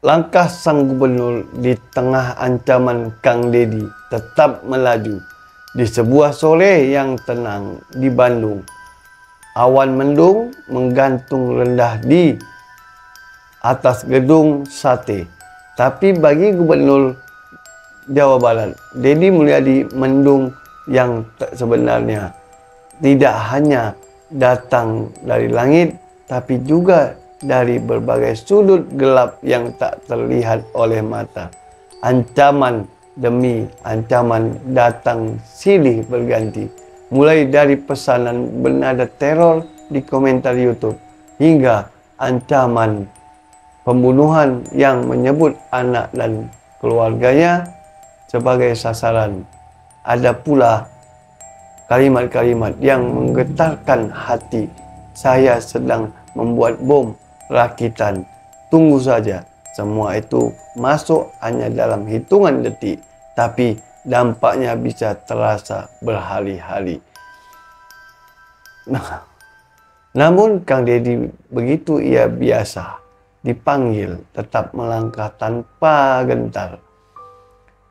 Langkah sang gubernur di tengah ancaman Kang Deddy tetap melaju. Di sebuah sore yang tenang di Bandung, awan mendung menggantung rendah di atas gedung sate. Tapi bagi Gubernur Jawa Barat, Deddy Mulyadi, mendung yang sebenarnya tidak hanya datang dari langit, tapi juga dari berbagai sudut gelap yang tak terlihat oleh mata. Ancaman demi ancaman datang silih berganti, mulai dari pesanan bernada teror di komentar YouTube hingga ancaman pembunuhan yang menyebut anak dan keluarganya sebagai sasaran. Ada pula kalimat-kalimat yang menggetarkan hati. Saya sedang membuat bom rakitan. Tunggu saja. Semua itu masuk hanya dalam hitungan detik, tapi dampaknya bisa terasa berhari-hari. Namun Kang Deddy, begitu ia biasa dipanggil, tetap melangkah tanpa gentar.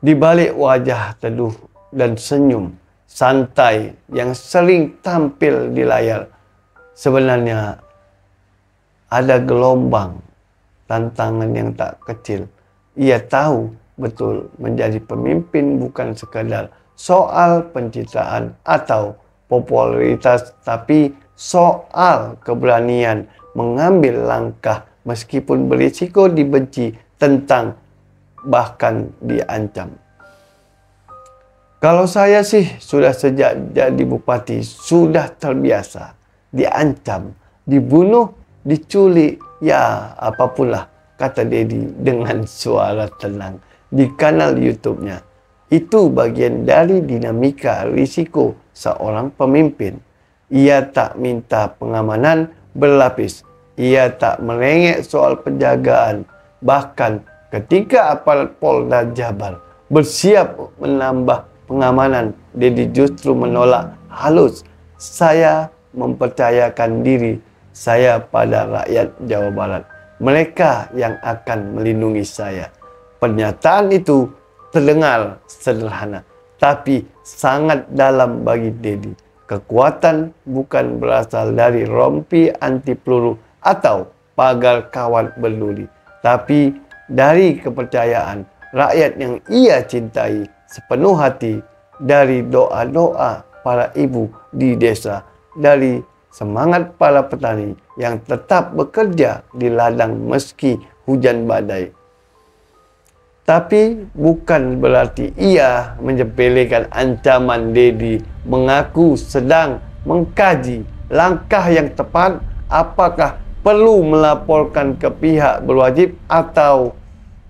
Di balik wajah teduh dan senyum santai yang sering tampil di layar, sebenarnya ada gelombang tantangan yang tak kecil. Ia tahu betul menjadi pemimpin bukan sekadar soal pencitraan atau popularitas, tapi soal keberanian mengambil langkah meskipun berisiko dibenci, tentang, bahkan diancam. Kalau saya sih sudah sejak jadi bupati sudah terbiasa diancam, dibunuh, diculik, ya apapun lah, kata Deddy dengan suara tenang di kanal YouTube-nya. Itu bagian dari dinamika risiko seorang pemimpin. Ia tak minta pengamanan berlapis. Ia tak merengek soal penjagaan. Bahkan ketika aparat Polda Jabar bersiap menambah pengamanan, Deddy justru menolak halus. Saya mempercayakan diri saya pada rakyat Jawa Barat. Mereka yang akan melindungi saya. Pernyataan itu terdengar sederhana, tapi sangat dalam bagi Deddy. Kekuatan bukan berasal dari rompi anti peluru atau pagar kawat berduri, tapi dari kepercayaan rakyat yang ia cintai sepenuh hati, dari doa-doa para ibu di desa, dari semangat para petani yang tetap bekerja di ladang meski hujan badai. Tapi bukan berarti ia menyepelekan ancaman. Deddy mengaku sedang mengkaji langkah yang tepat, apakah perlu melaporkan ke pihak berwajib atau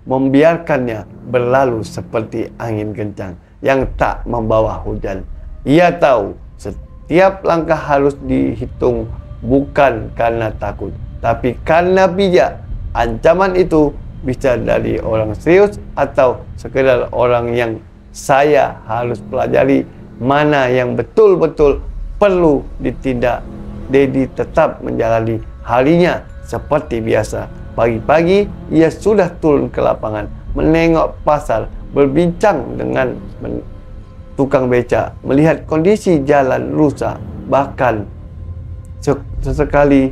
membiarkannya berlalu seperti angin kencang yang tak membawa hujan. Ia tahu setiap langkah harus dihitung, bukan karena takut, tapi karena bijak. Ancaman itu bisa dari orang serius atau sekedar orang yang saya harus pelajari mana yang betul-betul perlu ditindak. Deddy tetap menjalani harinya seperti biasa. Pagi-pagi ia sudah turun ke lapangan, menengok pasar, berbincang dengan tukang beca, melihat kondisi jalan rusak, bahkan sesekali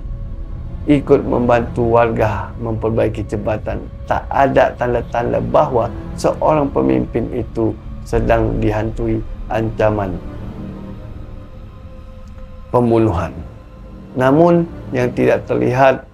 ikut membantu warga memperbaiki jembatan. Tak ada tanda-tanda bahwa seorang pemimpin itu sedang dihantui ancaman pembunuhan. Namun yang tidak terlihat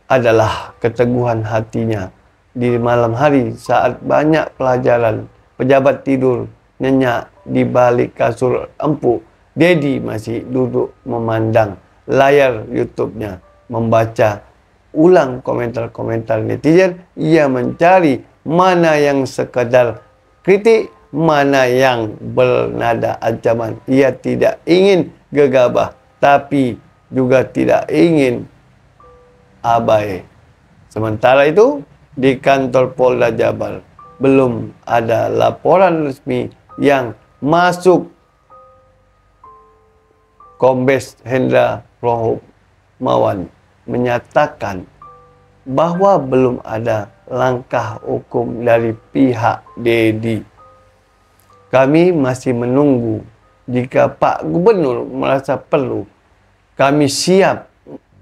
adalah keteguhan hatinya di malam hari saat banyak pelajaran pejabat tidur nyenyak di balik kasur empuk. Deddy masih duduk memandang layar YouTube-nya, membaca ulang komentar-komentar netizen. Ia mencari mana yang sekadar kritik, mana yang bernada ancaman. Ia tidak ingin gegabah, tapi juga tidak ingin abai. Sementara itu, di kantor Polda Jabar belum ada laporan resmi yang masuk. Kombes Hendra Rohmawan menyatakan bahwa belum ada langkah hukum dari pihak Dedi. Kami masih menunggu. Jika Pak Gubernur merasa perlu, kami siap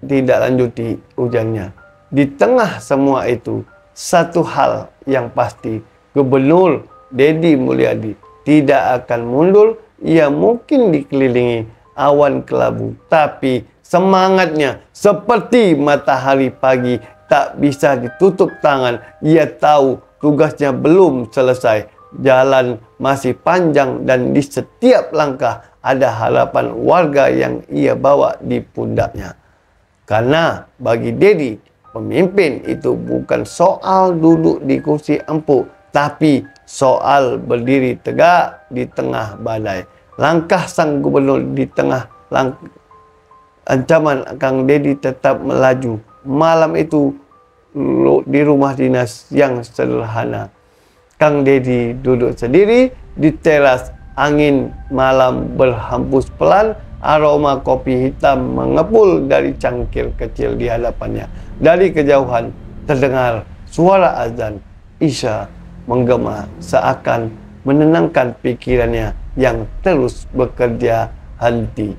tidak lanjuti ujiannya. Di tengah semua itu, satu hal yang pasti, Gubernur Dedi Mulyadi tidak akan mundur. Ia mungkin dikelilingi awan kelabu, tapi semangatnya seperti matahari pagi, tak bisa ditutup tangan. Ia tahu tugasnya belum selesai. Jalan masih panjang dan di setiap langkah ada harapan warga yang ia bawa di pundaknya. Karena bagi Dedi, pemimpin itu bukan soal duduk di kursi empuk, tapi soal berdiri tegak di tengah badai. Langkah sang gubernur di tengah ancaman Kang Dedi tetap melaju. Malam itu di rumah dinas yang sederhana, Kang Dedi duduk sendiri di teras. Angin malam berhembus pelan, aroma kopi hitam mengepul dari cangkir kecil di hadapannya. Dari kejauhan terdengar suara azan Isya menggema, seakan menenangkan pikirannya yang terus bekerja henti.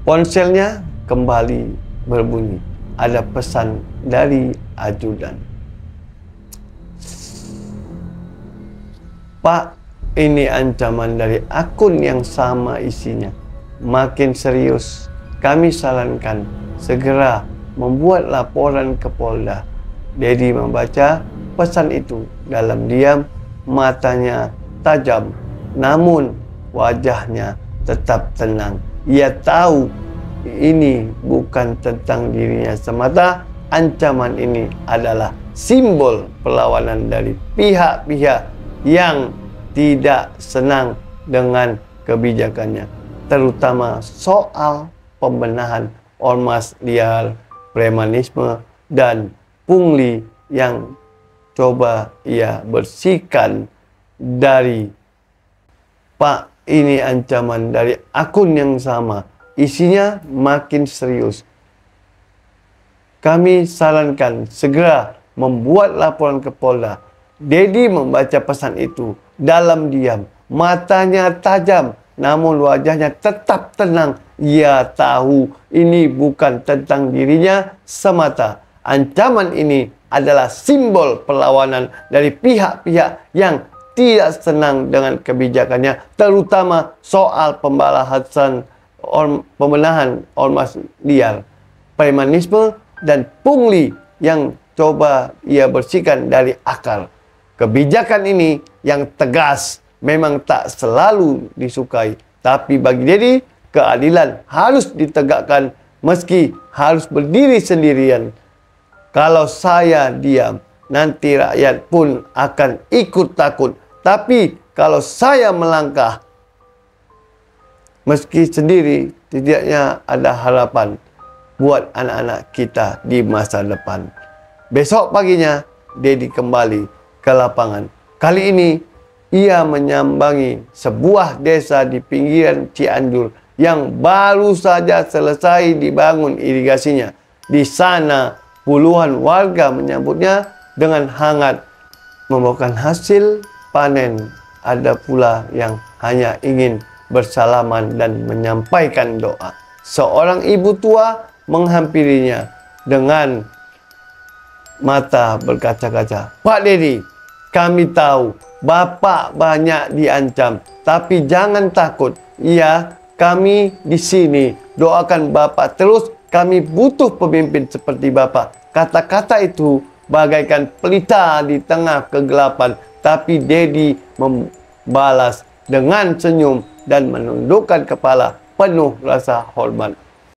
Ponselnya kembali berbunyi. Ada pesan dari ajudan. Pak, ini ancaman dari akun yang sama isinya. Makin serius, kami sarankan segera membuat laporan ke Polda. Dedi membaca pesan itu dalam diam, matanya tajam, namun wajahnya tetap tenang. Ia tahu ini bukan tentang dirinya semata. Ancaman ini adalah simbol perlawanan dari pihak-pihak yang tidak senang dengan kebijakannya, terutama soal pembenahan ormas liar, premanisme, dan pungli yang coba ia bersihkan dari. Pak, ini ancaman dari akun yang sama. Isinya makin serius. Kami sarankan segera membuat laporan ke Polda. Dedi membaca pesan itu dalam diam. Matanya tajam, namun wajahnya tetap tenang. Ia tahu ini bukan tentang dirinya semata. Ancaman ini adalah simbol perlawanan dari pihak-pihak yang tidak senang dengan kebijakannya, terutama soal pembenahan ormas liar, premanisme, dan pungli yang coba ia bersihkan dari akar. Kebijakan ini yang tegas memang tak selalu disukai, tapi bagi Dedi, keadilan harus ditegakkan meski harus berdiri sendirian. Kalau saya diam, nanti rakyat pun akan ikut takut. Tapi kalau saya melangkah, meski sendiri, tidaknya ada harapan buat anak-anak kita di masa depan. Besok paginya, Dedi kembali ke lapangan. Kali ini, ia menyambangi sebuah desa di pinggiran Cianjur yang baru saja selesai dibangun irigasinya. Di sana, puluhan warga menyambutnya dengan hangat, membawakan hasil panen. Ada pula yang hanya ingin bersalaman dan menyampaikan doa. Seorang ibu tua menghampirinya dengan mata berkaca-kaca. Pak Dedi, kami tahu Bapak banyak diancam, tapi jangan takut. Ya, kami di sini. Doakan Bapak terus. Kami butuh pemimpin seperti Bapak. Kata-kata itu bagaikan pelita di tengah kegelapan, tapi Dedi membalas dengan senyum dan menundukkan kepala penuh rasa hormat.